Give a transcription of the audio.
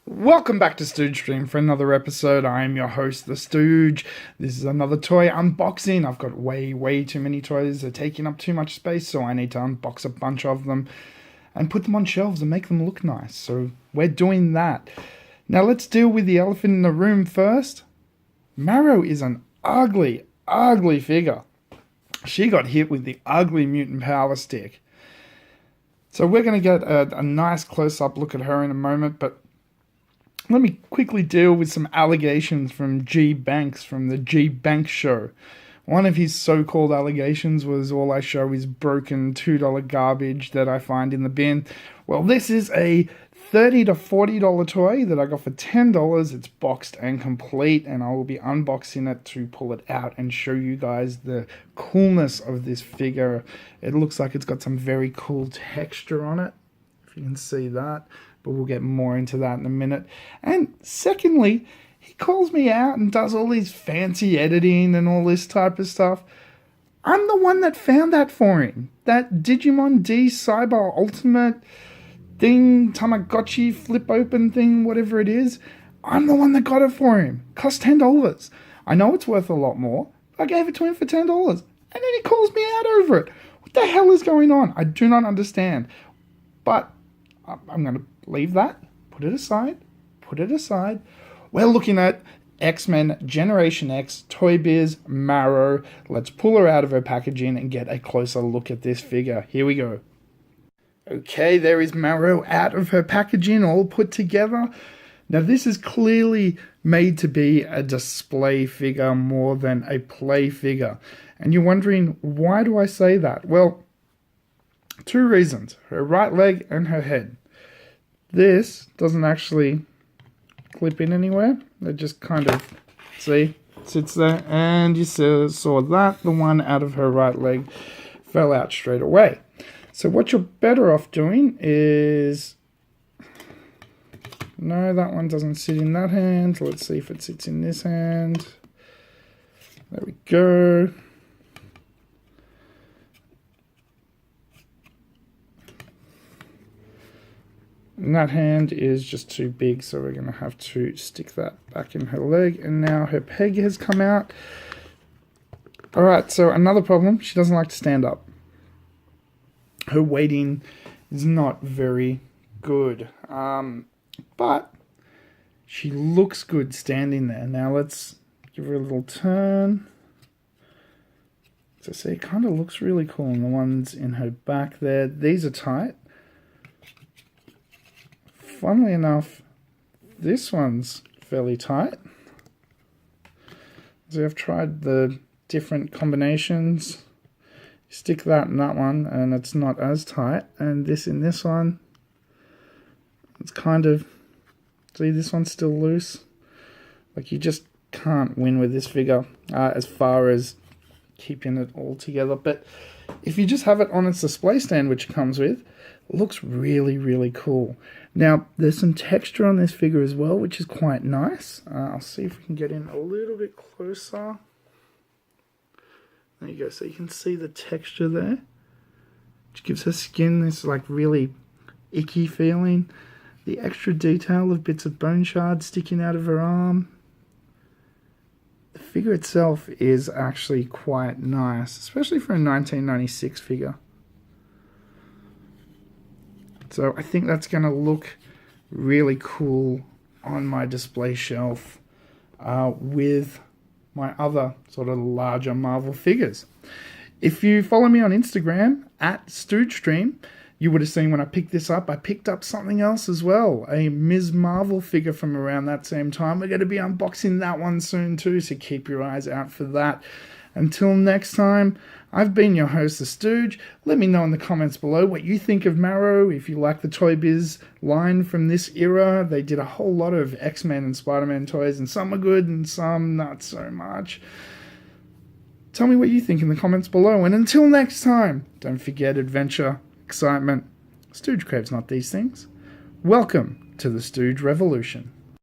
Welcome back to Stooge Stream for another episode. I am your host, the Stooge. This is another toy unboxing. I've got way too many toys. They're taking up too much space, so I need to unbox a bunch of them and put them on shelves and make them look nice. So we're doing that. Now let's deal with the elephant in the room first. Marrow is an ugly figure. She got hit with the ugly mutant power stick. So we're going to get a nice close-up look at her in a moment, but let me quickly deal with some allegations from G. Banks from the G. Banks show. One of his so-called allegations was all I show is broken $2 garbage that I find in the bin. Well, this is a $30 to $40 toy that I got for $10. It's boxed and complete, and I will be unboxing it to pull it out and show you guys the coolness of this figure. It looks like it's got some very cool texture on it, if you can see that. But we'll get more into that in a minute. And secondly, he calls me out and does all these fancy editing and all this type of stuff. I'm the one that found that for him. That Digimon D Cyber Ultimate thing, Tamagotchi flip open thing, whatever it is. I'm the one that got it for him. Cost $10. I know it's worth a lot more. I gave it to him for $10. And then he calls me out over it. What the hell is going on? I do not understand. But I'm going to leave that, put it aside. We're looking at X-Men Generation X, Toybiz, Marrow. Let's pull her out of her packaging and get a closer look at this figure. Here we go. Okay, there is Marrow out of her packaging, all put together. Now this is clearly made to be a display figure more than a play figure. And you're wondering, why do I say that? Well, two reasons. Her right leg and her head. This doesn't actually clip in anywhere. It just kind of, see, sits there. And you saw that. The one out of her right leg fell out straight away. So what you're better off doing is... No, that one doesn't sit in that hand. Let's see if it sits in this hand. There we go. And that hand is just too big, so we're going to have to stick that back in her leg. And now her peg has come out. Alright, so another problem, she doesn't like to stand up. Her weighting is not very good. But she looks good standing there. Now let's give her a little turn. So see, it kind of looks really cool. And the ones in her back there, these are tight. Funnily enough, this one's fairly tight. So I've tried the different combinations. Stick that in that one and it's not as tight. And this in this one, it's kind of, see, this one's still loose. Like, you just can't win with this figure as far as keeping it all together. But if you just have it on its display stand, which it comes with, it looks really cool. Now, there's some texture on this figure as well, which is quite nice. I'll see if we can get in a little bit closer. There you go. So you can see the texture there, which gives her skin this like really icky feeling. The extra detail of bits of bone shards sticking out of her arm. The figure itself is actually quite nice, especially for a 1996 figure. So I think that's going to look really cool on my display shelf with my other sort of larger Marvel figures. If you follow me on Instagram, @StoogeStream, you would have seen when I picked this up, I picked up something else as well. A Ms. Marvel figure from around that same time. We're going to be unboxing that one soon too, so keep your eyes out for that. Until next time, I've been your host, the Stooge. Let me know in the comments below what you think of Marrow, if you like the Toybiz line from this era. They did a whole lot of X-Men and Spider-Man toys, and some are good and some not so much. Tell me what you think in the comments below, and until next time, don't forget adventure, excitement. Stooge craves not these things. Welcome to the Stooge Revolution.